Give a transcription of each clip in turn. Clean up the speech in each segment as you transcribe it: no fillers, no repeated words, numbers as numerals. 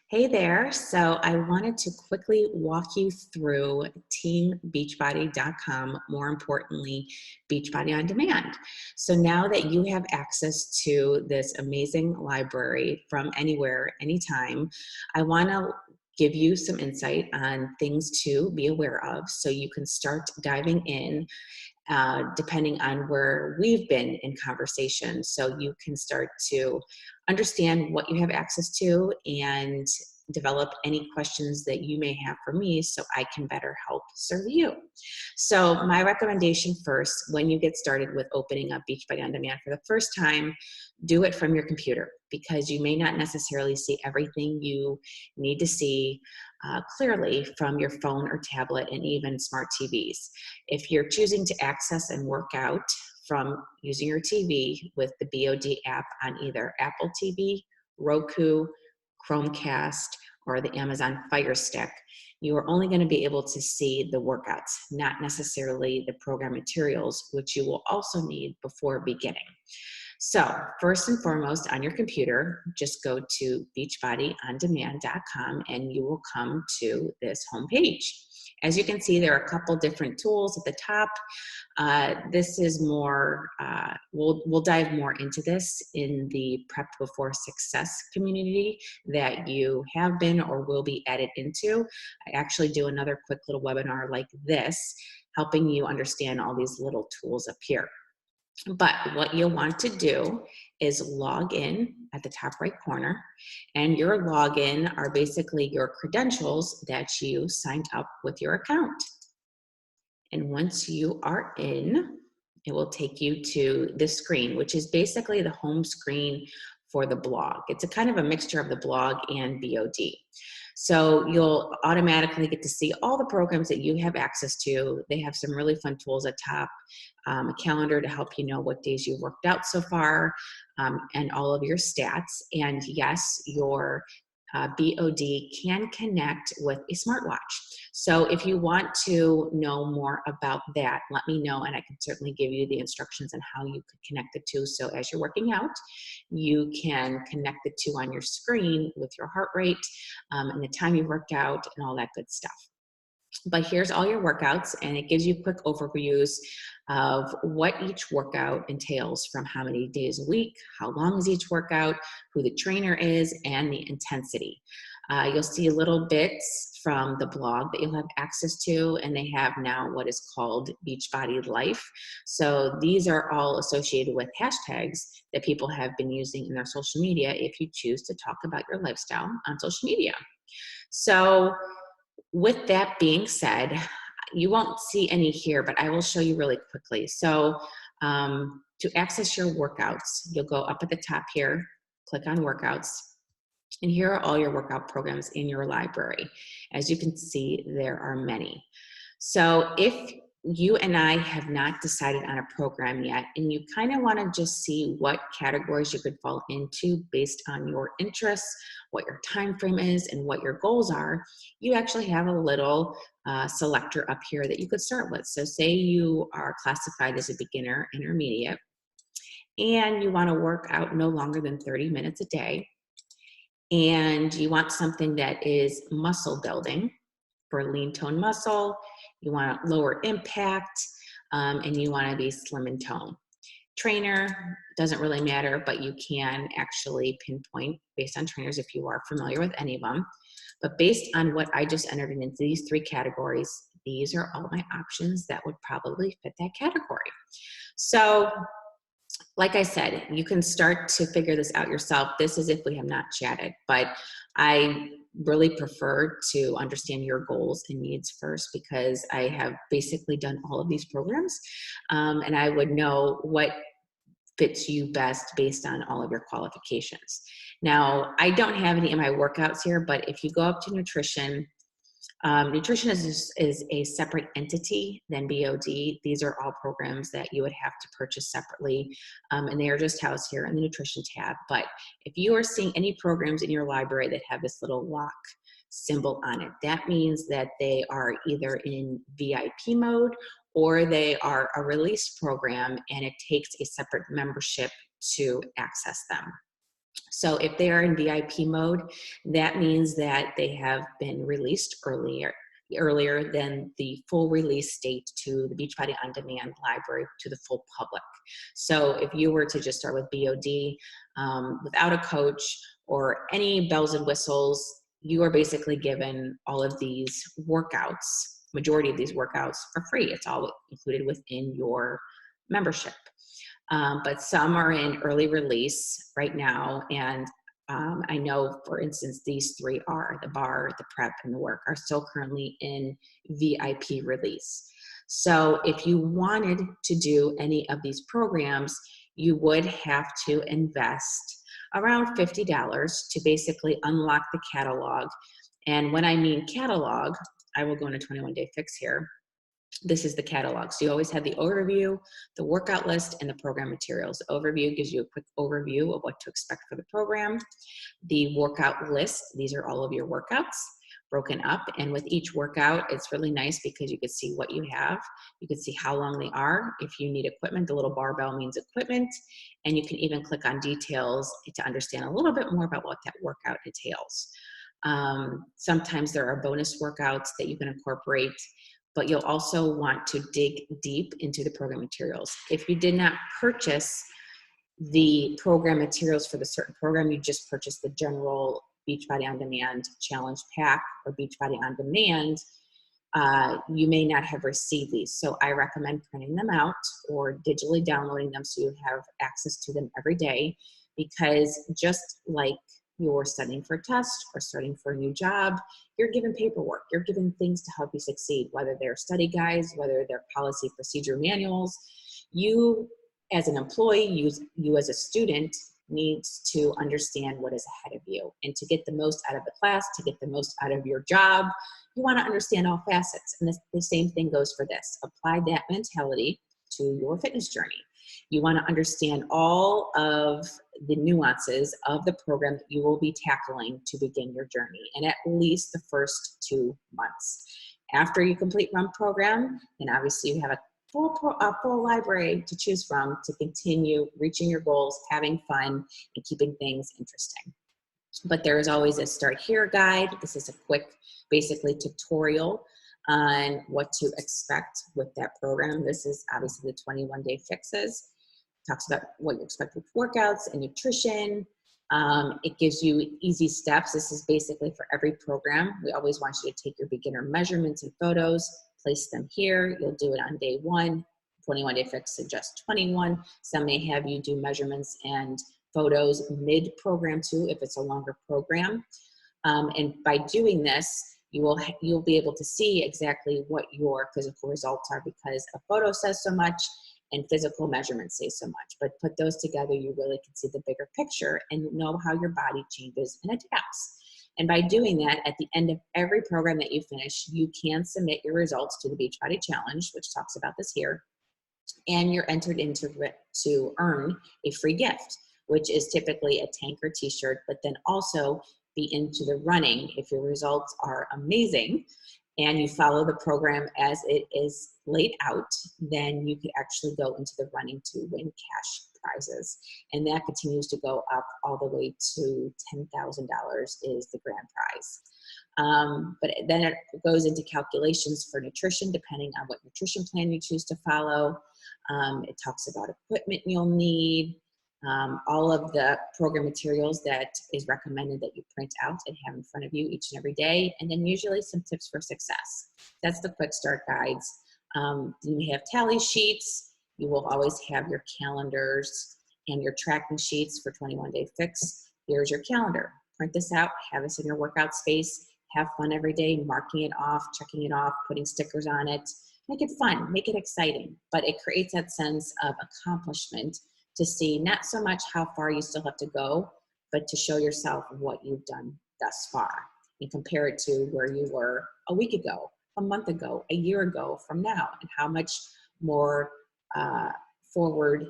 Hey there. So I wanted to quickly walk you through teambeachbody.com, more importantly, Beachbody on Demand. So now that you have access to this amazing library from anywhere, anytime, I want to give you some insight on things to be aware of so you can start diving in depending on where we've been in conversation. So you can start to understand what you have access to and develop any questions that you may have for me so I can better help serve you. So my recommendation first, when you get started with opening up Beachbody On Demand for the first time, do it from your computer because you may not necessarily see everything you need to see clearly from your phone or tablet and even smart TVs. If you're choosing to access and work out from using your TV with the BOD app on either Apple TV, Roku, Chromecast, or the Amazon Fire Stick, you are only going to be able to see the workouts, not necessarily the program materials, which you will also need before beginning. So first and foremost, on your computer, just go to beachbodyondemand.com and you will come to this homepage. As you can see, there are a couple different tools at the top. This is more, we'll dive more into this in the Prep Before Success community that you have been or will be added into. I actually do another quick little webinar like this, helping you understand all these little tools up here. But what you'll want to do is log in at the top right corner, and your login are basically your credentials that you signed up with your account. And once you are in, it will take you to this screen, which is basically the home screen for the blog. It's a kind of a mixture of the blog and BOD. So you'll automatically get to see all the programs that you have access to. They have some really fun tools at top, a calendar to help you know what days you've worked out so far, and all of your stats. And yes, your BOD can connect with a smartwatch. So if you want to know more about that, let me know and I can certainly give you the instructions on how you could connect the two. So as you're working out, you can connect the two on your screen with your heart rate and the time you worked out and all that good stuff. But here's all your workouts, and it gives you quick overviews of what each workout entails, from how many days a week, how long is each workout, who the trainer is, and the intensity. You'll see little bits from the blog that you'll have access to, and they have now what is called Beachbody Life. So these are all associated with hashtags that people have been using in their social media if you choose to talk about your lifestyle on social media. So with that being said, you won't see any here, but I will show you really quickly. So to access your workouts, you'll go up at the top here, click on workouts, and here are all your workout programs in your library. As you can see, there are many. So if you and I have not decided on a program yet, and you kind of want to just see what categories you could fall into based on your interests, what your time frame is, and what your goals are, you actually have a little selector up here that you could start with. So say you are classified as a beginner, intermediate, and you want to work out no longer than 30 minutes a day, and you want something that is muscle building for lean tone muscle, you want lower impact, and you want to be slim in tone. Trainer doesn't really matter, but you can actually pinpoint based on trainers if you are familiar with any of them. But based on what I just entered into these three categories, these are all my options that would probably fit that category. So like I said, you can start to figure this out yourself. This is if we have not chatted, but I really prefer to understand your goals and needs first because I have basically done all of these programs, and I would know what fits you best based on all of your qualifications. Now, I don't have any in my workouts here, but if you go up to nutrition, nutrition is a separate entity than BOD. These are all programs that you would have to purchase separately, and they are just housed here in the nutrition tab. But if you are seeing any programs in your library that have this little lock symbol on it, that means that they are either in VIP mode or they are a release program and it takes a separate membership to access them. So if they are in VIP mode, that means that they have been released earlier than the full release date to the Beachbody On Demand library to the full public. So if you were to just start with BOD without a coach or any bells and whistles, you are basically given all of these workouts, majority of these workouts for free. It's all included within your membership. But some are in early release right now. And I know, for instance, these three are the bar, the prep, and the work are still currently in VIP release. So if you wanted to do any of these programs, you would have to invest around $50 to basically unlock the catalog. And when I mean catalog, I will go into 21 Day Fix here. This is the catalog. So you always have the overview, the workout list, and the program materials. The overview gives you a quick overview of what to expect for the program. The workout list, these are all of your workouts broken up. And with each workout, it's really nice because you can see what you have. You can see how long they are. If you need equipment, the little barbell means equipment. And you can even click on details to understand a little bit more about what that workout entails. Sometimes there are bonus workouts that you can incorporate, but you'll also want to dig deep into the program materials. If you did not purchase the program materials for the certain program, you just purchased the general Beachbody On Demand Challenge Pack or Beachbody On Demand, you may not have received these. So I recommend printing them out or digitally downloading them so you have access to them every day, because just like you're studying for a test or starting for a new job, you're given paperwork, you're given things to help you succeed, whether they're study guides, whether they're policy procedure manuals. You as an employee, you as a student needs to understand what is ahead of you. And to get the most out of the class, to get the most out of your job, you want to understand all facets. And the same thing goes for this. Apply that mentality to your fitness journey. You want to understand all of the nuances of the program that you will be tackling to begin your journey, and at least the first 2 months. After you complete Run program, then obviously you have a full library to choose from to continue reaching your goals, having fun, and keeping things interesting. But there is always a Start Here guide. This is a quick, basically, tutorial on what to expect with that program. This is obviously the 21 Day Fixes. It talks about what you expect with workouts and nutrition. It gives you easy steps. This is basically for every program. We always want you to take your beginner measurements and photos, place them here. You'll do it on day 1. 21 Day Fix suggests 21. Some may have you do measurements and photos mid-program too, if it's a longer program. And by doing this, you'll be able to see exactly what your physical results are, because a photo says so much and physical measurements say so much. But put those together, you really can see the bigger picture and know how your body changes and adapts. And by doing that, at the end of every program that you finish, you can submit your results to the Beachbody Challenge, which talks about this here, and you're entered into it to earn a free gift, which is typically a tank or t-shirt, but then also be into the running. If your results are amazing and you follow the program as it is laid out, then you could actually go into the running to win cash prizes. And that continues to go up all the way to $10,000 is the grand prize. But then it goes into calculations for nutrition, depending on what nutrition plan you choose to follow. It talks about equipment you'll need, all of the program materials that is recommended that you print out and have in front of you each and every day, and then usually some tips for success. That's the QuickStart guides. You have tally sheets. You will always have your calendars and your tracking sheets for 21 Day Fix. Here's your calendar. Print this out, have this in your workout space, have fun every day, marking it off, checking it off, putting stickers on it. Make it fun, make it exciting, but it creates that sense of accomplishment to see not so much how far you still have to go, but to show yourself what you've done thus far and compare it to where you were a week ago, a month ago, a year ago from now, and how much more forward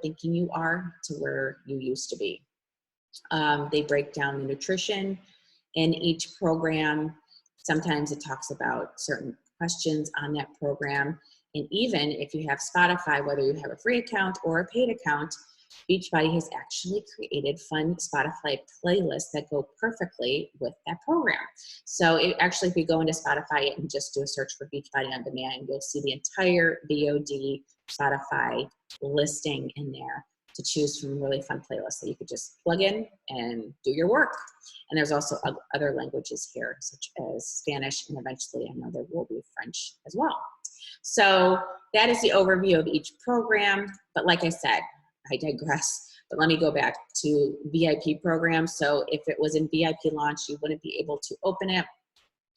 thinking you are to where you used to be. They break down the nutrition in each program. Sometimes it talks about certain questions on that program. And even if you have Spotify, whether you have a free account or a paid account, Beachbody has actually created fun Spotify playlists that go perfectly with that program. So actually, if you go into Spotify and just do a search for Beachbody on Demand, you'll see the entire BOD Spotify listing in there to choose from really fun playlists that you could just plug in and do your work. And there's also other languages here, such as Spanish, and eventually I know there will be French as well. So that is the overview of each program. But like I said, I digress, but let me go back to VIP programs. So if it was in VIP launch, you wouldn't be able to open it,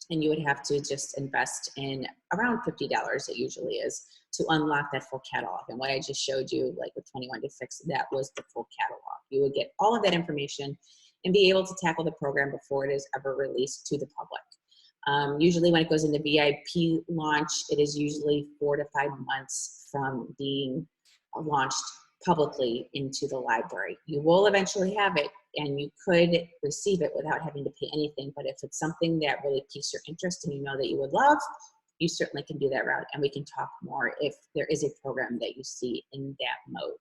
and you would have to just invest in around $50, it usually is, to unlock that full catalog. And what I just showed you, like with 21 to Fix, that was the full catalog. You would get all of that information and be able to tackle the program before it is ever released to the public. Usually when it goes into VIP launch, it is usually 4 to 5 months from being launched publicly into the library. You will eventually have it, and you could receive it without having to pay anything. But if it's something that really piques your interest and you know that you would love, you certainly can do that route, and we can talk more if there is a program that you see in that mode.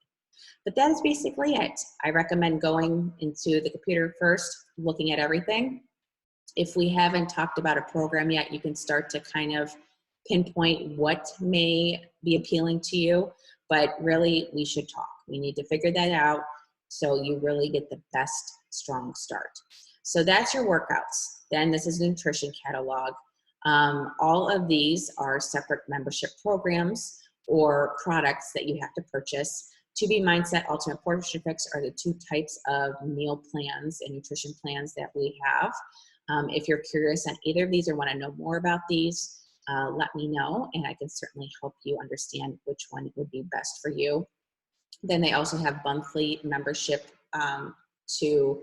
But that is basically it. I recommend going into the computer first, looking at everything. If we haven't talked about a program yet, you can start to kind of pinpoint what may be appealing to you, but really we should talk. We need to figure that out so you really get the best strong start. So that's your workouts. Then this is the nutrition catalog. All of these are separate membership programs or products that you have to purchase. 2B Mindset, Ultimate Portion Fix are the two types of meal plans and nutrition plans that we have. If you're curious on either of these or want to know more about these, let me know, and I can certainly help you understand which one would be best for you. Then they also have monthly membership to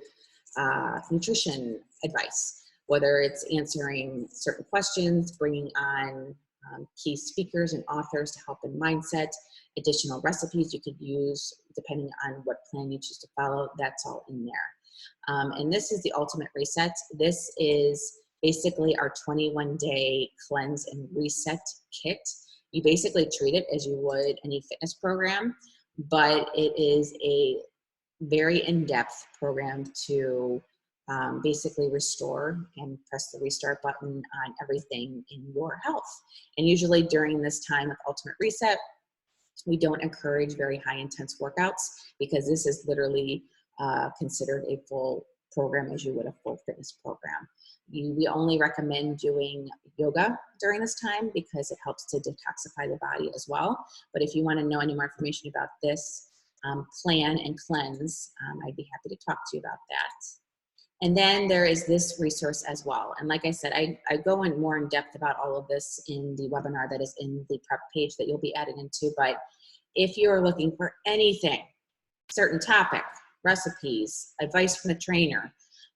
nutrition advice, whether it's answering certain questions, bringing on key speakers and authors to help in mindset, additional recipes you could use depending on what plan you choose to follow. That's all in there. And this is the Ultimate Reset. This is basically our 21-day cleanse and reset kit. You basically treat it as you would any fitness program, but it is a very in-depth program to basically restore and press the restart button on everything in your health. And usually during this time of Ultimate Reset, we don't encourage very high intense workouts because this is literally considered a full program as you would a full fitness program. We only recommend doing yoga during this time because it helps to detoxify the body as well. But if you want to know any more information about this plan and cleanse, I'd be happy to talk to you about that. And then there is this resource as well. And like I said, I go in more in depth about all of this in the webinar that is in the prep page that you'll be added into. But if you're looking for anything, certain topic, recipes, advice from the trainer,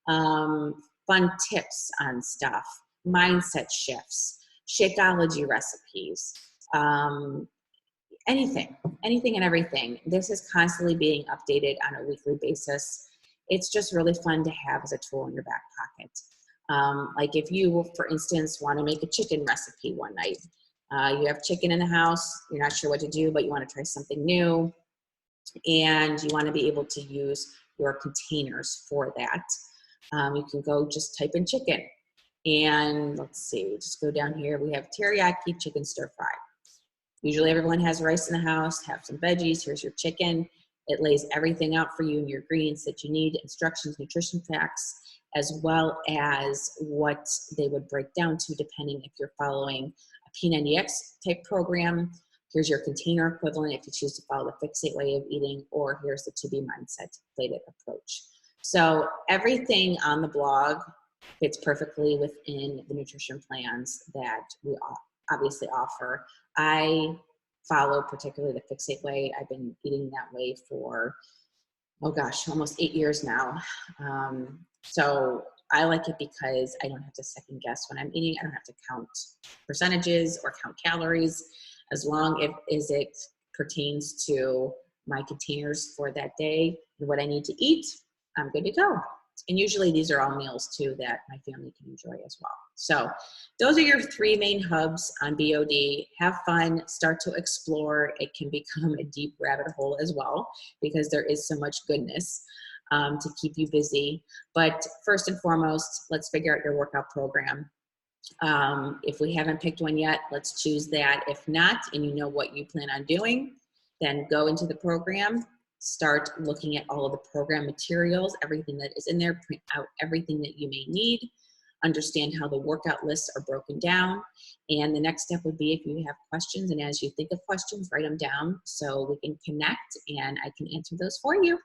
fun tips on stuff, mindset shifts, Shakeology recipes, anything and everything. This is constantly being updated on a weekly basis. It's just really fun to have as a tool in your back pocket. Like if you, for instance, want to make a chicken recipe one night, you have chicken in the house, you're not sure what to do, but you want to try something new, and you want to be able to use your containers for that. You can go just type in chicken, and let's see, just go down here. We have teriyaki chicken stir fry. Usually everyone has rice in the house, have some veggies, here's your chicken. It lays everything out for you and your ingredients that you need, instructions, nutrition facts, as well as what they would break down to depending if you're following a P90X type program. Here's your container equivalent if you choose to follow the Fixate way of eating, or here's the 2B Mindset plated approach. So everything on the blog fits perfectly within the nutrition plans that we obviously offer. I follow particularly the Fixate way. I've been eating that way for, oh gosh, almost 8 years now. So I like it because I don't have to second guess when I'm eating. I don't have to count percentages or count calories. As long as it pertains to my containers for that day and what I need to eat, I'm good to go. And usually these are all meals too that my family can enjoy as well. So those are your 3 main hubs on BOD. Have fun, start to explore. It can become a deep rabbit hole as well because there is so much goodness to keep you busy. But first and foremost, let's figure out your workout program. If we haven't picked one yet, let's choose that. If not, and you know what you plan on doing, then go into the program, start looking at all of the program materials, everything that is in there, print out everything that you may need, understand how the workout lists are broken down. And the next step would be if you have questions, and as you think of questions, write them down so we can connect and I can answer those for you.